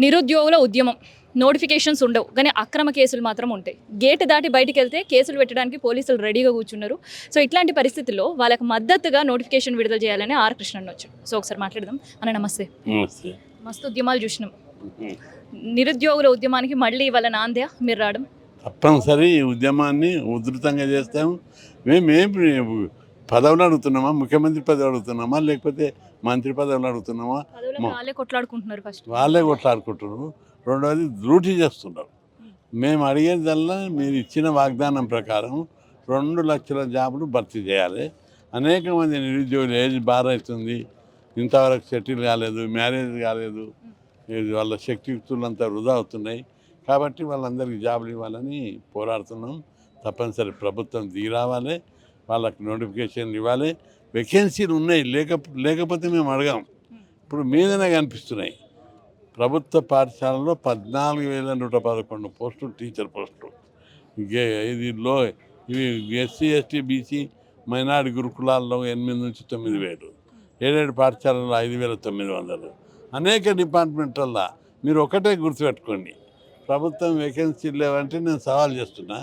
నిరుద్యోగుల ఉద్యమం నోటిఫికేషన్స్ ఉండవు కానీ అక్రమ కేసులు మాత్రం ఉంటాయి. గేట్ దాటి బయటికి వెళ్తే కేసులు పెట్టడానికి పోలీసులు రెడీగా కూర్చున్నారు. సో ఇట్లాంటి పరిస్థితుల్లో వాళ్ళకి మద్దతుగా నోటిఫికేషన్ విడుదల చేయాలని ఆర్ కృష్ణన్ వచ్చారు. సో ఒకసారి మాట్లాడదాం. అన్న నమస్తే. మస్తు ఉద్యమాలు చూసినాం. నిరుద్యోగుల ఉద్యమానికి మళ్ళీ వాళ్ళ నాందే మీరు రావడం తప్పనిసరి. ఈ ఉద్యమాన్ని ఉధృతంగా చేస్తాము. మేము పదవులు అడుగుతున్నామా, ముఖ్యమంత్రి పదవి అడుగుతున్నామా, లేకపోతే మంత్రి పదవులు అడుగుతున్నామా? వాళ్ళే కొట్లాడుకుంటున్నారు. ఫస్ట్ వాళ్ళే కొట్లాడుకుంటున్నారు. రెండవది డ్యూటీ చేస్తున్నారు. మేము అడిగేదల్లా మీరు ఇచ్చిన వాగ్దానం ప్రకారం 2 లక్షల జాబులు భర్తీ చేయాలి. అనేక మంది నిరుద్యోగులు ఏజ్ బార్ అవుతుంది, ఇంతవరకు సెటిల్ కాలేదు, మ్యారేజ్ కాలేదు, వాళ్ళ శక్తియుక్తులంతా వృధా అవుతున్నాయి. కాబట్టి వాళ్ళందరికీ జాబులు ఇవ్వాలని పోరాడుతున్నాం. తప్పనిసరి ప్రభుత్వం దిగి రావాలి, వాళ్ళకి నోటిఫికేషన్ ఇవ్వాలి. వేకెన్సీలు ఉన్నాయి, లేకపోతే మేము అడగాం. ఇప్పుడు మీదనే కనిపిస్తున్నాయి. ప్రభుత్వ పాఠశాలలో 14,111 పోస్టులు, టీచర్ పోస్టులు. ఇవి ఎస్సీ ఎస్టీ బీసీ మైనారిటీ గురుకులాల్లో 8 నుంచి 9,000, ఏడేడు పాఠశాలలో 5,900. అనేక డిపార్ట్మెంట్లలో మీరు ఒకటే గుర్తుపెట్టుకోండి, ప్రభుత్వం వేకెన్సీలు లేవంటే నేను సవాల్ చేస్తున్నా.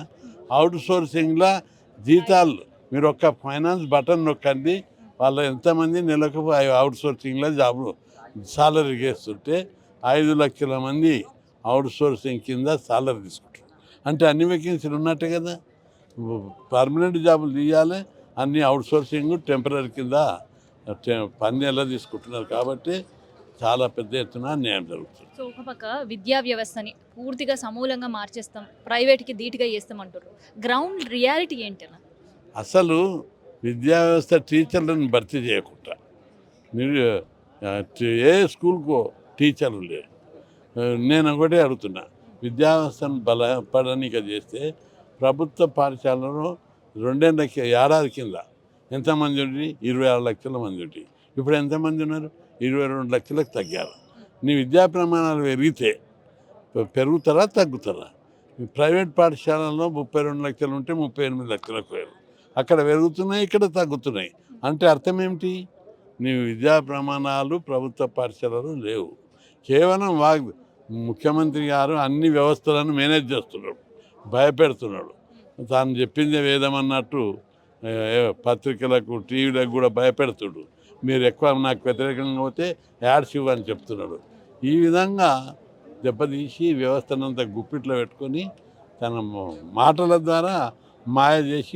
అవుట్ సోర్సింగ్లో జీతాలు మీరు ఒక్క ఫైనాన్స్ బటన్ నొక్కండి, వాళ్ళు ఎంతమంది నెలకు అవుట్ సోర్సింగ్లో జాబులు సాలరీ చేస్తుంటే 5 లక్షల మంది అవుట్ సోర్సింగ్ కింద సాలరీ తీసుకుంటారు. అంటే అన్ని వేకెన్సీలు ఉన్నట్టే కదా. పర్మనెంట్ జాబులు తీయాలి, అన్ని అవుట్ సోర్సింగ్ టెంపరీ కింద పని ఎలా తీసుకుంటున్నారు. కాబట్టి చాలా పెద్ద ఎత్తున అన్యాయం జరుగుతుంది. సో ఒక పక్క విద్యా వ్యవస్థని పూర్తిగా సమూలంగా మార్చేస్తాం, ప్రైవేట్కి ధీటుగా చేస్తామంటారు. గ్రౌండ్ రియాలిటీ ఏంటన్నా? అసలు విద్యా వ్యవస్థ టీచర్లను భర్తీ చేయకుండా మీరు ఏ స్కూల్కో టీచర్లు లేరు. నేను ఒకటే అడుగుతున్నా, విద్యా వ్యవస్థను బలపడనిక చేస్తే ప్రభుత్వ పాఠశాలలో 2 ఏడాది కింద ఎంతమంది ఉండి 26 లక్షల మంది ఉండి ఇప్పుడు ఎంతమంది ఉన్నారు? 22 లక్షలకు తగ్గారు. నీ విద్యా ప్రమాణాలు పెరుగుతారా తగ్గుతారా? ప్రైవేట్ పాఠశాలలో 32 లక్షలు ఉంటే 38 లక్షలకు వేరు. అక్కడ పెరుగుతున్నాయి, ఇక్కడ తగ్గుతున్నాయి. అంటే అర్థం ఏమిటి? నీ విద్యా ప్రమాణాలు ప్రభుత్వ పాఠశాలలో లేవు. కేవలం ముఖ్యమంత్రి గారు అన్ని వ్యవస్థలను మేనేజ్ చేస్తున్నాడు, భయపెడుతున్నాడు. తాను చెప్పిందే వేదమన్నట్టు పత్రికలకు టీవీలకు కూడా భయపెడుతుడు. మీరు ఎక్కువ నాకు వ్యతిరేకంగా పోతే యాడ్స్ ఇవ్వని చెప్తున్నాడు. ఈ విధంగా దెబ్బతీసి వ్యవస్థనంతా గుప్పిట్లో పెట్టుకొని తన మాటల ద్వారా మాయ చేసి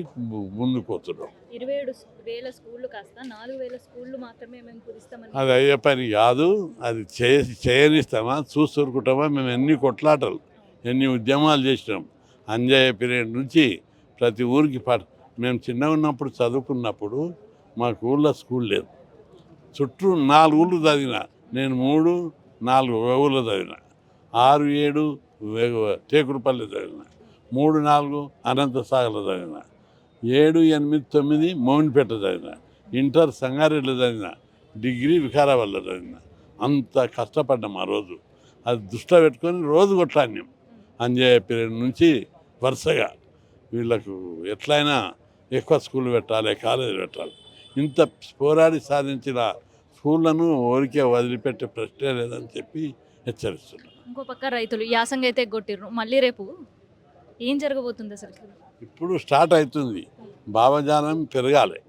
ముందుకు పోతున్నాడు. 27,000 స్కూళ్ళు కాస్త 4,000 స్కూళ్ళు మాత్రమే మేము కుదిస్తామని. అది అయ్యే పని కాదు. అది చేయనిస్తామా, చూసుకుంటామా? మేము ఎన్ని కొట్లాటలు, ఎన్ని ఉద్యమాలు చేసినాం. అంజయ్య పీరియడ్ నుంచి ప్రతి ఊరికి మేము చిన్నగా ఉన్నప్పుడు చదువుకున్నప్పుడు మాకు ఊళ్ళో స్కూల్ లేదు. చుట్టూ 4 ఊళ్ళు చదివిన. నేను 3, 4 ఊళ్ళో చదివిన. 6, 7 టేకుడుపల్లి చదివిన. 3, 4 అనంతసాగర్లో చదివిన. 7, 8, 9 మౌనిపేట చదివిన. ఇంటర్ సంగారెడ్డిలో చదివిన. డిగ్రీ వికారాబాద్లో చదివిన. అంత కష్టపడ్డాం ఆ రోజు. అది దృష్టిలో పెట్టుకొని రోజు కొట్లాడినాం. అంజయ్య పీరియడ్ నుంచి వరుసగా వీళ్ళకు ఎట్లయినా ఎక్కువ స్కూల్ పెట్టాలి, కాలేజీ పెట్టాలి. ఇంత పోరాడి సాధించిన స్కూళ్ళను ఊరికే వదిలిపెట్టే ప్రశ్నే లేదని చెప్పి హెచ్చరిస్తున్నారు. ఇంకో పక్క రైతులు యాసంగి అయితే కొట్టిర్రు. మళ్ళీ రేపు ఏం జరగబోతుంది అసలు? ఇప్పుడు స్టార్ట్ అవుతుంది. భావజాలం పెరగాలి.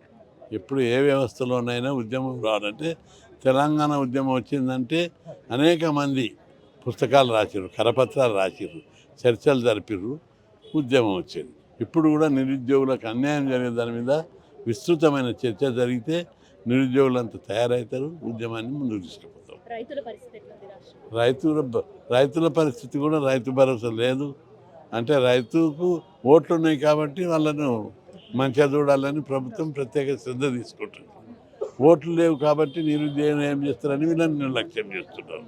ఎప్పుడు ఏ వ్యవస్థలోనైనా ఉద్యమం రావాలంటే, తెలంగాణ ఉద్యమం వచ్చిందంటే అనేక మంది పుస్తకాలు రాసిర్రు, కరపత్రాలు రాసిర్రు, చర్చలు జరిపిర్రు, ఉద్యమం వచ్చింది. ఇప్పుడు కూడా నిరుద్యోగులకు అన్యాయం జరిగే దాని మీద విస్తృతమైన చర్చ జరిగితే నిరుద్యోగులంతా తయారవుతారు, ఉద్యమాన్ని ముందుకు తీసుకుపోతాం. రైతుల పరిస్థితి కూడా రైతు భరోసా లేదు. అంటే రైతుకు ఓట్లు ఉన్నాయి కాబట్టి వాళ్ళను మంచిగా చూడాలని ప్రభుత్వం ప్రత్యేక శ్రద్ధ తీసుకుంటుంది. ఓట్లు లేవు కాబట్టి నిరుద్యోగం ఏం చేస్తారని వీళ్ళని నిర్లక్ష్యం చేస్తున్నారు.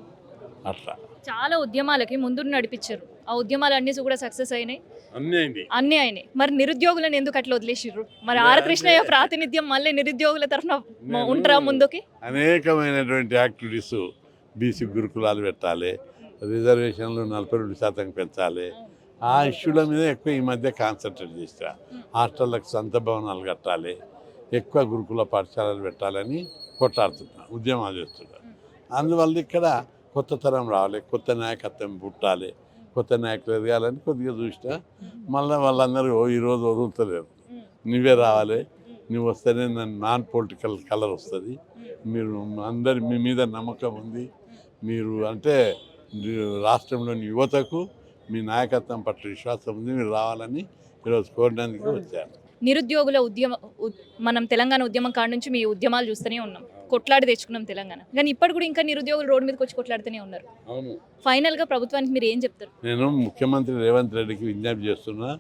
అట్లా చాలా ఉద్యమాలకి ముందు నడిపించారు. ఆ ఉద్యమాలు అన్నీ కూడా సక్సెస్ అయినాయి, అన్నీ అయినాయి. మరి నిరుద్యోగులను ఎందుకు అట్లా వదిలేసిర్రు? మరి ఆర్ కృష్ణయ్య ప్రాతినిధ్యం మళ్ళీ నిరుద్యోగుల తరఫున ఉంటారా ముందుకి? అనేకమైనటువంటి యాక్టివిటీస్, బీసీ గురుకులాలు పెట్టాలి, రిజర్వేషన్లు 42% పెంచాలి. ఆ ఇష్యూల మీద ఎక్కువ ఈ మధ్య కాన్సన్ట్రేట్ చేస్తా. హాస్టళ్ళకు సొంత భవనాలు కట్టాలి, ఎక్కువ గురుకుల పాఠశాలలు పెట్టాలని కొట్లాడుతున్నా, ఉద్యమాలు చేస్తున్నా. అందువల్ల ఇక్కడ కొత్త తరం రావాలి, కొత్త నాయకత్వం పుట్టాలి, కొత్త నాయకులు ఎదగాలని కొద్దిగా చూసినా మళ్ళీ వాళ్ళందరూ ఈరోజు వదులుతలేరు. నువ్వే రావాలి, నువ్వు వస్తేనే నాన్ పొలిటికల్ కలర్ వస్తుంది, మీరు అందరి మీ మీద నమ్మకం ఉంది, మీరు అంటే రాష్ట్రంలోని యువతకు మీ నాయకత్వం పట్ల విశ్వాసం ఉంది, మీరు రావాలని ఈరోజు కోరినందుకు వచ్చాను. నిరుద్యోగుల మనం తెలంగాణ ఉద్యమం కాడ నుంచి మీ ఉద్యమాలు చూస్తూనే ఉన్నాం, కొట్లాడి తెచ్చుకున్నాం తెలంగాణ. కానీ ఇప్పటి కూడా ఇంకా నిరుద్యోగులు రోడ్డు మీదకి వచ్చి కొట్లాడుతూనే ఉన్నారు. అవును, ఫైనల్గా ప్రభుత్వానికి మీరు ఏం చెప్తారు? నేను ముఖ్యమంత్రి రేవంత్ రెడ్డికి విజ్ఞప్తి చేస్తున్నా,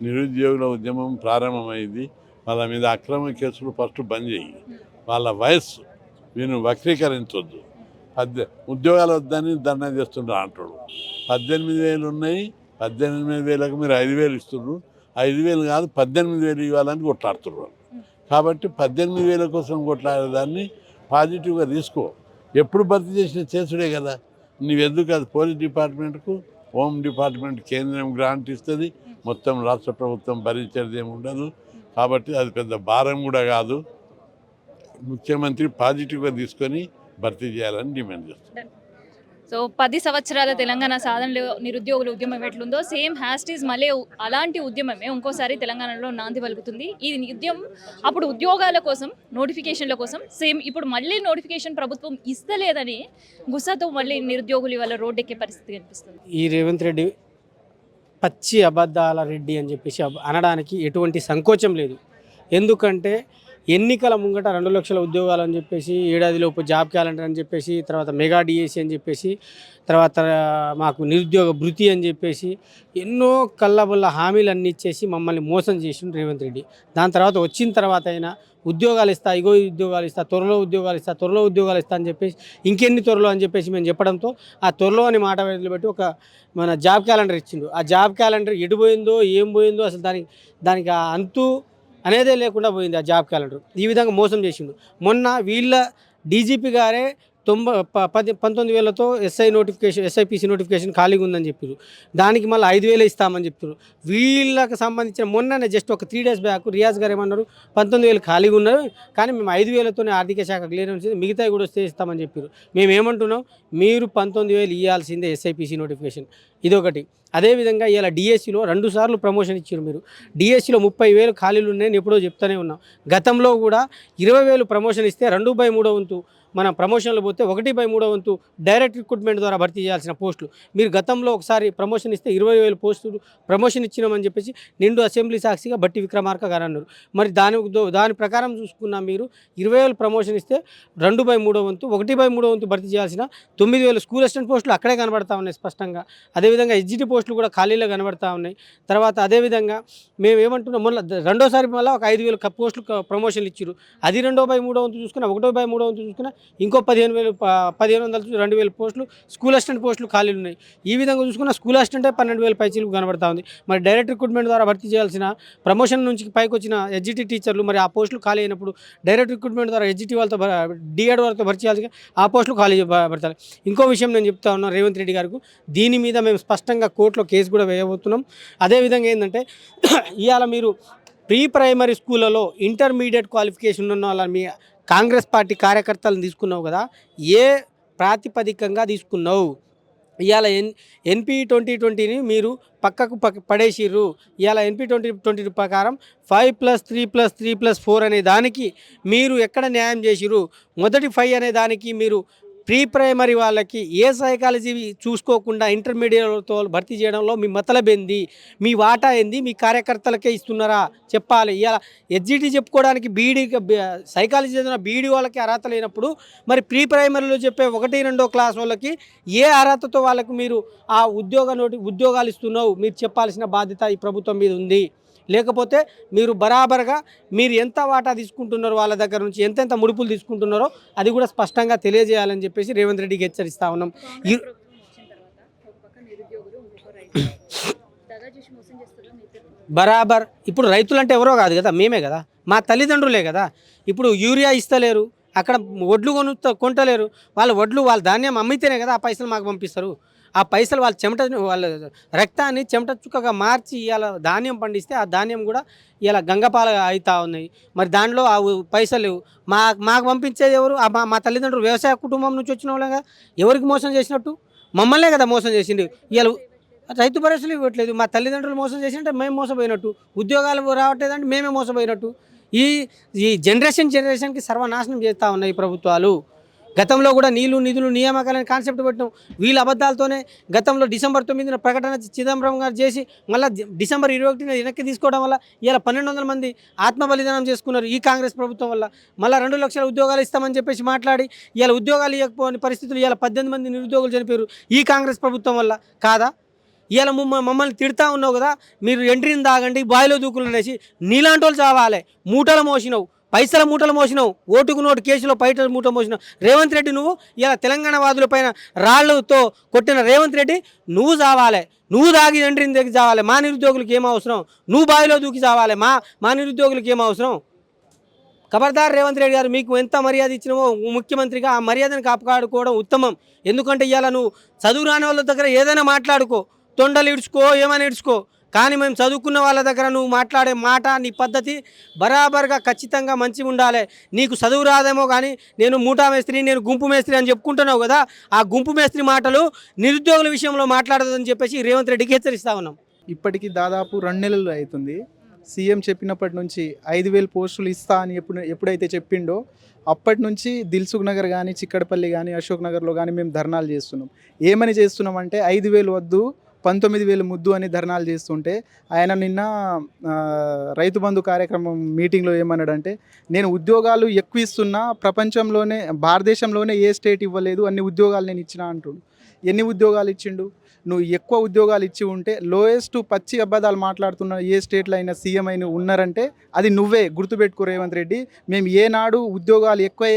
నిరుద్యోగుల ఉద్యమం ప్రారంభమైంది, వాళ్ళ మీద అక్రమ కేసులు ఫస్ట్ బంద్ చేయి, వాళ్ళ వయస్సు వీళ్ళు వక్రీకరించొద్దు, ఉద్యోగాలు వద్దని ధర్నా చేస్తుండ్రు అంటాడు. 18,000 ఉన్నాయి, 18,000కు మీరు 5,000 ఇస్తున్నారు, 5,000 కాదు 18,000 ఇవ్వాలని కొట్లాడుతున్నారు. కాబట్టి 18,000 కోసం కొట్లాడేదాన్ని పాజిటివ్గా తీసుకో, ఎప్పుడు భర్తీ చేసిన చేసుడే కదా. నువ్వెందుకు అది పోలీస్ డిపార్ట్మెంట్కు, హోమ్ డిపార్ట్మెంట్ కేంద్రం గ్రాంట్ ఇస్తుంది, మొత్తం రాష్ట్ర ప్రభుత్వం భరించేది ఏమి ఉండదు. కాబట్టి అది పెద్ద భారం కూడా కాదు, ముఖ్యమంత్రి పాజిటివ్గా తీసుకొని భర్తీ చేయాలని డిమాండ్ చేస్తున్నాను. సో 10 సంవత్సరాల తెలంగాణ సాధనలో నిరుద్యోగుల ఉద్యమం ఎట్లుందో సేమ్ హ్యాస్టీస్ మళ్ళీ అలాంటి ఉద్యమమే ఇంకోసారి తెలంగాణలో నాంది పలుకుతుంది. ఈ ఉద్యమం అప్పుడు ఉద్యోగాల కోసం, నోటిఫికేషన్ల కోసం, సేమ్ ఇప్పుడు మళ్ళీ నోటిఫికేషన్ ప్రభుత్వం ఇస్తలేదని గుస్సాతో మళ్ళీ నిరుద్యోగులు ఇవాళ రోడ్డు ఎక్కే పరిస్థితి కనిపిస్తుంది. ఈ రేవంత్ రెడ్డి పచ్చి అబద్ధాల రెడ్డి అని చెప్పేసి అనడానికి ఎటువంటి సంకోచం లేదు. ఎందుకంటే ఎన్నికల ముంగట 2 లక్షల ఉద్యోగాలు అని చెప్పేసి, ఏడాదిలోపు జాబ్ క్యాలెండర్ అని చెప్పేసి, తర్వాత మెగా డిఎస్సి అని చెప్పేసి, తర్వాత మాకు నిరుద్యోగ భృతి అని చెప్పేసి ఎన్నో కళ్ళబుల్ల హామీలు అన్నీ ఇచ్చేసి మమ్మల్ని మోసం చేసిండు రేవంత్ రెడ్డి. దాని తర్వాత వచ్చిన తర్వాత అయినా ఉద్యోగాలు ఇస్తా, ఇగో ఉద్యోగాలు ఇస్తా, త్వరలో ఉద్యోగాలు ఇస్తా, త్వరలో ఉద్యోగాలు ఇస్తా అని చెప్పేసి, ఇంకెన్ని త్వరలో అని చెప్పేసి మేము చెప్పడంతో ఆ త్వరలో అని మాట వదిలిపెట్టి ఒక మన జాబ్ క్యాలెండర్ ఇచ్చిండు. ఆ జాబ్ క్యాలెండర్ ఎటు పోయిందో ఏం పోయిందో అసలు దానికి ఆ అంతు అనేదే లేకుండా పోయింది ఆ జాబ్ క్యాలెండర్. ఈ విధంగా మోసం చేసిండు. మొన్న వీళ్ళ డీజీపీ గారే 19,000తో ఎస్ఐపిసి నోటిఫికేషన్ ఖాళీగా ఉందని చెప్పారు. దానికి మళ్ళీ 5,000 ఇస్తామని చెప్తారు. వీళ్ళకి సంబంధించిన మొన్ననే జస్ట్ ఒక 3 days బ్యాక్ రియాజ్ గారు ఏమన్నారు, 19,000 ఖాళీగా ఉన్నారు కానీ మేము 5,000తోనే ఆర్థిక శాఖ క్లియరెన్స్ మిగతాయి కూడా వస్తే ఇస్తామని చెప్పారు. మేము ఏమంటున్నాం, మీరు 19,000 ఇవ్వాల్సిందే ఎస్ఐపిసి నోటిఫికేషన్, ఇదొకటి. అదేవిధంగా ఇలా డిఎస్సిలో 2 సార్లు ప్రమోషన్ ఇచ్చారు మీరు. డిఎస్సిలో 30,000 ఖాళీలు ఉన్నాయని ఎప్పుడో చెప్తూనే ఉన్నాం. గతంలో కూడా 20,000 ప్రమోషన్ ఇస్తే 2/3 వంతు మనం ప్రమోషన్లు పోతే 1/3 వంతు డైరెక్ట్ రిక్రూట్మెంట్ ద్వారా భర్తీ చేయాల్సిన పోస్టులు మీరు గతంలో ఒకసారి ప్రమోషన్ ఇస్తే 20,000 పోస్టులు ప్రమోషన్ ఇచ్చినామని చెప్పేసి నిండు అసెంబ్లీ సాక్షిగా బట్టి విక్రమార్క గారు అన్నారు. మరి దాని ప్రకారం చూసుకున్నా మీరు 20,000 ప్రమోషన్ ఇస్తే 2/3 వంతు 1/3 వంతు భర్తీ చేయాల్సిన 9,000 స్కూల్ అసిస్టెంట్ పోస్టులు అక్కడే కనబడతా ఉన్నాయి స్పష్టంగా. అదేవిధంగా ఎస్జిటి పోస్టులు కూడా ఖాళీలో కనబడతా ఉన్నాయి. తర్వాత అదేవిధంగా మేము ఏమంటున్నాం, మొన్న రెండోసారి మళ్ళీ ఒక 5,000 పోస్టులు ప్రమోషన్లు ఇచ్చారు. అది 2/3 వంతు చూసుకున్నా, 1/3 వంతు చూసుకున్నా ఇంకో 1,500 నుంచి 2,000 పోస్టులు స్కూల్ అసిస్టెంట్ పోస్టులు ఖాళీలు ఉన్నాయి. ఈ విధంగా చూసుకున్న స్కూల్ అసిస్టెంటే 12,000 పైచీలకు కనబడతా ఉంది. మరి డైరెక్ట్ రిక్రూట్మెంట్ ద్వారా భర్తీ చేయాల్సిన ప్రమోషన్ నుంచి పైకి వచ్చిన ఎస్జిటి టీచర్లు మరి ఆ పోస్టులు ఖాళీ అయినప్పుడు డైరెక్ట్ రిక్రూట్మెంట్ ద్వారా ఎస్జిటి వాళ్ళతో డిఎడ్ వాళ్ళతో భర్తీ చేయాల్సి ఆ పోస్టులు ఖాళీ పడతాయి. ఇంకో విషయం నేను చెప్తా ఉన్నాను రేవంత్ రెడ్డి గారికి, దీని మీద మేము స్పష్టంగా కోర్టులో కేసు కూడా వేయబోతున్నాం. అదేవిధంగా ఏంటంటే ఇవాళ మీరు ప్రీ ప్రైమరీ స్కూళ్ళలో ఇంటర్మీడియట్ క్వాలిఫికేషన్ ఉన్న వాళ్ళ మీ కాంగ్రెస్ పార్టీ కార్యకర్తలను తీసుకున్నావు కదా, ఏ ప్రాతిపదికంగా తీసుకున్నావు? ఇవాళ ఎన్పి 2020ని మీరు పక్కకు పడేసిర్రు. ఇవాళ ఎన్పి 2020 ప్రకారం 5+3+3+4 అనే దానికి మీరు ఎక్కడ న్యాయం చేసిర్రు? మొదటి 5 అనే దానికి మీరు ప్రీ ప్రైమరీ వాళ్ళకి ఏ సైకాలజీ చూసుకోకుండా ఇంటర్మీడియట్తో భర్తీ చేయడంలో మీ మతలబ్ ఏంది? మీ వాటా ఏంది? మీ కార్యకర్తలకే ఇస్తున్నారా చెప్పాలి. ఇలా ఎస్జిటి చెప్పుకోవడానికి బీఈడి సైకాలజీ చదివిన బీఈడి వాళ్ళకి అర్హత లేనప్పుడు మరి ప్రీ ప్రైమరీలో చెప్పే 1-2 క్లాస్ వాళ్ళకి ఏ అర్హతతో వాళ్ళకు మీరు ఆ ఉద్యోగాలు ఇస్తున్నావు? మీరు చెప్పాల్సిన బాధ్యత ఈ ప్రభుత్వం మీద ఉంది. లేకపోతే మీరు బరాబర్గా మీరు ఎంత వాటా తీసుకుంటున్నారో వాళ్ళ దగ్గర నుంచి ఎంతెంత ముడుపులు తీసుకుంటున్నారో అది కూడా స్పష్టంగా తెలియజేయాలని చెప్పేసి రేవంత్ రెడ్డికి హెచ్చరిస్తా ఉన్నాం. బరాబర్ ఇప్పుడు రైతులు అంటే ఎవరో కాదు కదా, మేమే కదా, మా తల్లిదండ్రులే కదా. ఇప్పుడు యూరియా ఇస్తలేరు, అక్కడ వడ్లు కొంటలేరు, వాళ్ళ ధాన్యం అమ్మితేనే కదా ఆ పైసలు మాకు పంపిస్తారు. ఆ పైసలు వాళ్ళ వాళ్ళ రక్తాన్ని చెమట చుక్కగా మార్చి ఇవాళ ధాన్యం పండిస్తే ఆ ధాన్యం కూడా ఇలా గంగపాల అవుతా ఉన్నాయి. మరి దాంట్లో ఆ పైసలు మాకు పంపించేది ఎవరు? మా తల్లిదండ్రులు వ్యవసాయ కుటుంబం నుంచి వచ్చిన వాళ్ళగా ఎవరికి మోసం చేసినట్టు? మమ్మల్నే కదా మోసం చేసింది. ఇవాళ రైతు భరోసాలు ఇవ్వట్లేదు. మా తల్లిదండ్రులు మోసం చేసినట్టే మేము మోసపోయినట్టు, ఉద్యోగాలు రావట్లేదంటే మేమే మోసపోయినట్టు. ఈ ఈ జనరేషన్కి సర్వనాశనం చేస్తూ ఉన్నాయి ఈ ప్రభుత్వాలు. గతంలో కూడా నీళ్లు నిధులు నియామకాలని కాన్సెప్ట్ పెట్టినాం. వీళ్ళ అబద్ధాలతోనే గతంలో డిసెంబర్ 9న ప్రకటన చిదంబరం గారు చేసి మళ్ళీ డిసెంబర్ 21న వెనక్కి తీసుకోవడం వల్ల ఇలా 1200 మంది ఆత్మ బలిదానం చేసుకున్నారు ఈ కాంగ్రెస్ ప్రభుత్వం వల్ల. మళ్ళీ 2 లక్షల ఉద్యోగాలు ఇస్తామని చెప్పేసి మాట్లాడి ఇలా ఉద్యోగాలు ఇవ్వకపోని పరిస్థితులు ఇలా 18 మంది నిరుద్యోగులు చనిపోయారు ఈ కాంగ్రెస్ ప్రభుత్వం వల్ల కాదా? ఇవాళ మమ్మల్ని తిడతా ఉన్నావు కదా, మీరు ఎంట్రీని తాగండి బాయిలో దూకులు అనేసి. నీలాంటి వాళ్ళు చావాలి. మూటలు మోసినావు, పైసల మూటలు మోసినావు, ఓటుకు నోటు కేసులో పైసల మూట మోసినావు. రేవంత్ రెడ్డి నువ్వు ఇలా తెలంగాణ వాదుల పైన రాళ్లతో కొట్టిన రేవంత్ రెడ్డి నువ్వు చావాలి. నువ్వు దాగి ఎంట్రీని దగ్గర చావాలి. మా నిరుద్యోగులకు ఏం అవసరం? నువ్వు బావిలో దూకి చావాలి. మా నిరుద్యోగులకు ఏం అవసరం? ఖబర్దార్ రేవంత్ రెడ్డి గారు, మీకు ఎంత మర్యాద ఇచ్చినావో ముఖ్యమంత్రిగా ఆ మర్యాదను కాపాడుకోవడం ఉత్తమం. ఎందుకంటే ఇవాళ నువ్వు చదువు రాని వాళ్ళ దగ్గర ఏదైనా మాట్లాడుకో, తొండలు ఇడ్చుకో, ఏమైనా ఇడ్చుకో, కానీ మేము చదువుకున్న వాళ్ళ దగ్గర నువ్వు మాట్లాడే మాట, నీ పద్ధతి బరాబర్గా ఖచ్చితంగా మంచిగా ఉండాలి. నీకు చదువు రాదేమో కానీ నేను మూటా మేస్త్రి, నేను గుంపు మేస్త్రి అని చెప్పుకుంటున్నావు కదా, ఆ గుంపు మేస్త్రి మాటలు నిరుద్యోగుల విషయంలో మాట్లాడదని చెప్పేసి రేవంత్ రెడ్డికి హెచ్చరిస్తా ఉన్నాం. ఇప్పటికి దాదాపు 2 నెలలు అవుతుంది. సీఎం చెప్పినప్పటి నుంచి 5000 పోస్టులు ఇస్తా అని ఎప్పుడైతే చెప్పిండో అప్పటి నుంచి దిల్సుఖ్ నగర్ కానీ, చిక్కడపల్లి కానీ, అశోక్ నగర్లో కానీ మేము ధర్నాలు చేస్తున్నాం. ఏమని చేస్తున్నాం అంటే 5000 వద్దు 19,000 ముద్దు అని ధర్నాలు చేస్తుంటే ఆయన నిన్న రైతు బంధు కార్యక్రమం మీటింగ్లో ఏమన్నాడంటే, నేను ఉద్యోగాలు ఎక్కువ ఇస్తున్నా, ప్రపంచంలోనే భారతదేశంలోనే ఏ స్టేట్ ఇవ్వలేదు అన్ని ఉద్యోగాలు నేను ఇచ్చినా అంటుండు. ఎన్ని ఉద్యోగాలు ఇచ్చిండు? నువ్వు ఎక్కువ ఉద్యోగాలు ఇచ్చి ఉంటే లోయెస్ట్ పచ్చి అబద్ధాలు మాట్లాడుతున్న ఏ స్టేట్లో అయినా సీఎం అయినా ఉన్నారంటే అది నువ్వే. గుర్తుపెట్టుకో రేవంత్ రెడ్డి, మేము ఏనాడు ఉద్యోగాలు ఎక్కువ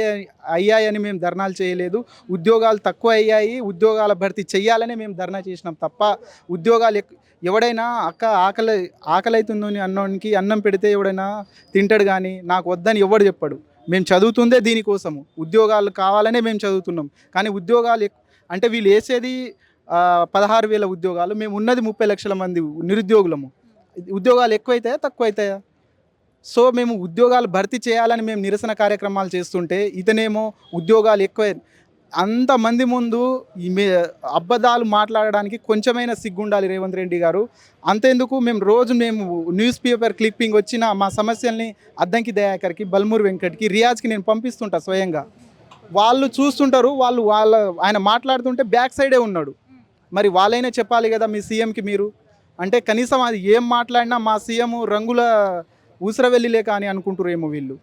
అయ్యాయని మేము ధర్నాలు చేయలేదు. ఉద్యోగాలు తక్కువ అయ్యాయి, ఉద్యోగాల భర్తీ చెయ్యాలని మేము ధర్నా చేసినాం తప్ప ఉద్యోగాలు ఎవడైనా ఆకలి అవుతుందని అన్నోనికి అన్నం పెడితే ఎవడైనా తింటాడు కానీ నాకు వద్దని ఎవడు చెప్పాడు. మేము చదువుతుందే దీనికోసము, ఉద్యోగాలు కావాలనే మేము చదువుతున్నాం. కానీ ఉద్యోగాలు అంటే వీళ్ళు వేసేది 16,000 ఉద్యోగాలు, మేము ఉన్నది 30 లక్షల మంది నిరుద్యోగులము. ఉద్యోగాలు ఎక్కువైతాయా తక్కువ అవుతాయా? సో మేము ఉద్యోగాలు భర్తీ చేయాలని మేము నిరసన కార్యక్రమాలు చేస్తుంటే ఇతనేమో ఉద్యోగాలు ఎక్కువ. అంతమంది ముందు అబద్ధాలు మాట్లాడడానికి కొంచెమైనా సిగ్గుండాలి రేవంత్ రెడ్డి గారు. అంతేందుకు మేము న్యూస్ పేపర్ క్లిప్పింగ్ వచ్చిన మా సమస్యల్ని అద్దంకి దయాకర్కి, బల్మూరు వెంకట్కి, రియాజ్కి నేను పంపిస్తుంటా స్వయంగా. వాళ్ళు చూస్తుంటారు. ఆయన మాట్లాడుతుంటే బ్యాక్ సైడే ఉన్నాడు. మరి వాళ్ళైనా చెప్పాలి కదా మీ సీఎంకి మీరు. అంటే కనీసం అది ఏం మాట్లాడినా మా సీఎం రంగుల ఊసరవెల్లిలే కానీ అనుకుంటారేమో వీళ్ళు.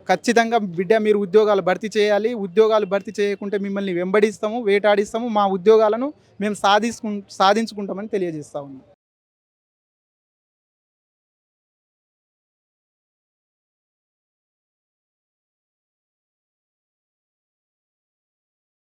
ఖచ్చితంగా బిడ్డ మీరు ఉద్యోగాలు భర్తీ చేయాలి. ఉద్యోగాలు భర్తీ చేయకుంటే మిమ్మల్ని వెంబడిస్తాము, వేటాడిస్తాము. మా ఉద్యోగాలను మేము సాధించుకుంటామని తెలియజేస్తా ఉన్నాం.